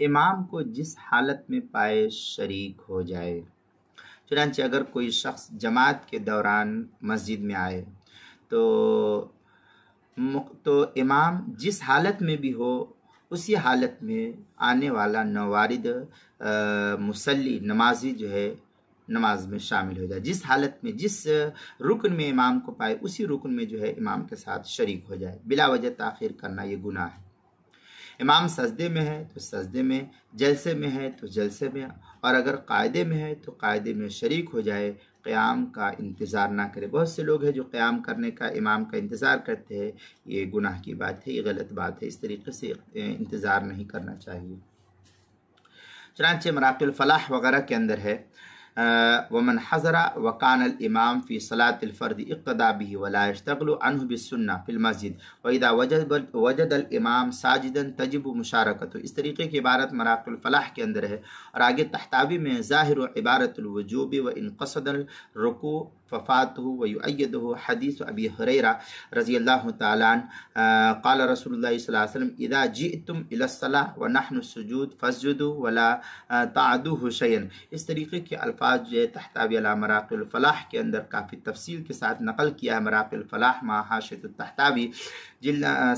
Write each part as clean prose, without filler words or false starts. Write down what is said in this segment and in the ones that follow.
امام کو جس حالت میں پائے شریک ہو جائے۔ چنانچہ اگر کوئی شخص جماعت کے دوران مسجد میں آئے تو امام جس حالت میں بھی ہو اسی حالت میں آنے والا نوارد مصلی نمازی جو ہے نماز میں شامل ہو جائے۔ جس حالت میں جس رکن میں امام کو پائے اسی رکن میں جو ہے امام کے ساتھ شریک ہو جائے۔ بلا وجہ تاخیر کرنا یہ گناہ ہے۔ امام سجدے میں ہے تو سجدے میں، جلسے میں ہے تو جلسے میں، اور اگر قاعدے میں ہے تو قاعدے میں شریک ہو جائے، قیام کا انتظار نہ کرے۔ بہت سے لوگ ہیں جو قیام کرنے کا امام کا انتظار کرتے ہیں، یہ گناہ کی بات ہے، یہ غلط بات ہے، اس طریقے سے انتظار نہیں کرنا چاہیے۔ چنانچہ مراقی الفلاح وغیرہ کے اندر ہے ومن حضر وکان الامام فی صلاۃ الفرد اقتدى به ولا يشتغل عنه بالسنہ فی المسجد واذا وجد الامام ساجدا تجب مشارکته۔ اس طریقے کی عبارت مراقی الفلاح کے اندر ہے، اور آگے تحتاوی میں ظاہر عبارت الوجوب وان قصد الرکوع ففاته ويؤيده حدیث ابی ہریرہ رضی اللہ تعالی عنہ قال رسول اللہ صلی اللہ علیہ وسلم اذا جئتم الى الصلاة ونحن السجود فاسجدوا ولا تعدوه شيئا۔ اس طریقے کے الفاظ جو ہے تحتاوی علی مراقی الفلاح کے اندر کافی تفصیل کے ساتھ نقل کیا ہے۔ مراقی الفلاح مع حاشیۃ التحتاوی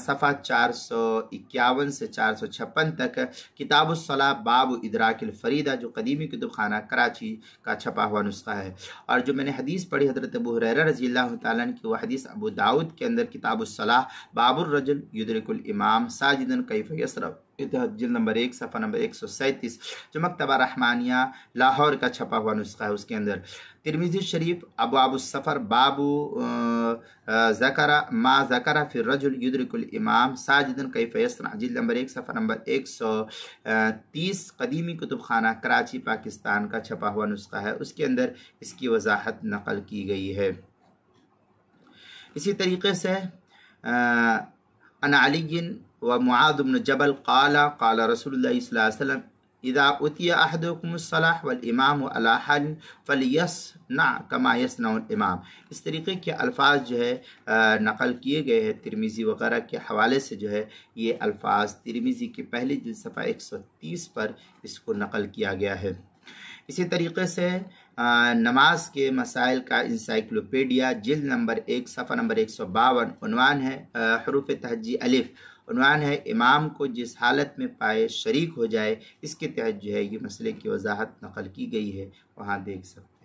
صفحہ 451 سے 456 تک، کتاب الصلاۃ باب ادراک الفریدہ جو قدیمی کتب خانہ کراچی کا چھپا ہوا نسخہ ہے، اور جو میں نے حدیث پڑھی حضرت ابو ہریرہ رضی اللہ تعالیٰ عنہ کی، وہ حدیث ابو داؤد کے اندر کتاب الصلاۃ باب الرجل یدرک الامام ساجدا کیف یسرع، جلد نمبر 1 صفحہ نمبر 137، جو مکتبہ رحمانیہ لاہور کا چھپا ہوا نسخہ ہے، اس کے اندر ترمذی شریف ابواب السفر باب ذکر ما ذکر فی الرجل یدرک الامام ساجدا کیف یصنع، جلد نمبر 1 صفحہ نمبر 130، قدیمی کتب خانہ کراچی پاکستان کا چھپا ہوا نسخہ ہے، اس کے اندر اس کی وضاحت نقل کی گئی ہے۔ اسی طریقے سے عن علی و معاذ بن جبل قال قال رسول اللہ صلی اللہ علیہ وسلم اذا اتي احدكم الصلاة والامام على حال فليصنع كما يصنع الامام۔ اس طریقے کے الفاظ جو ہے نقل کیے گئے ہیں ترمذی وغیرہ کے حوالے سے، جو ہے یہ الفاظ ترمذی کی پہلی جلد صفحہ 130 پر اس کو نقل کیا گیا ہے۔ اسی طریقے سے نماز کے مسائل کا انسائکلوپیڈیا جلد نمبر 1 صفحہ نمبر 152، عنوان ہے حروف تہجی الف، عنوان ہے امام کو جس حالت میں پائے شریک ہو جائے، اس کے تحت جو ہے یہ مسئلے کی وضاحت نقل کی گئی ہے، وہاں دیکھ سکتے ہیں۔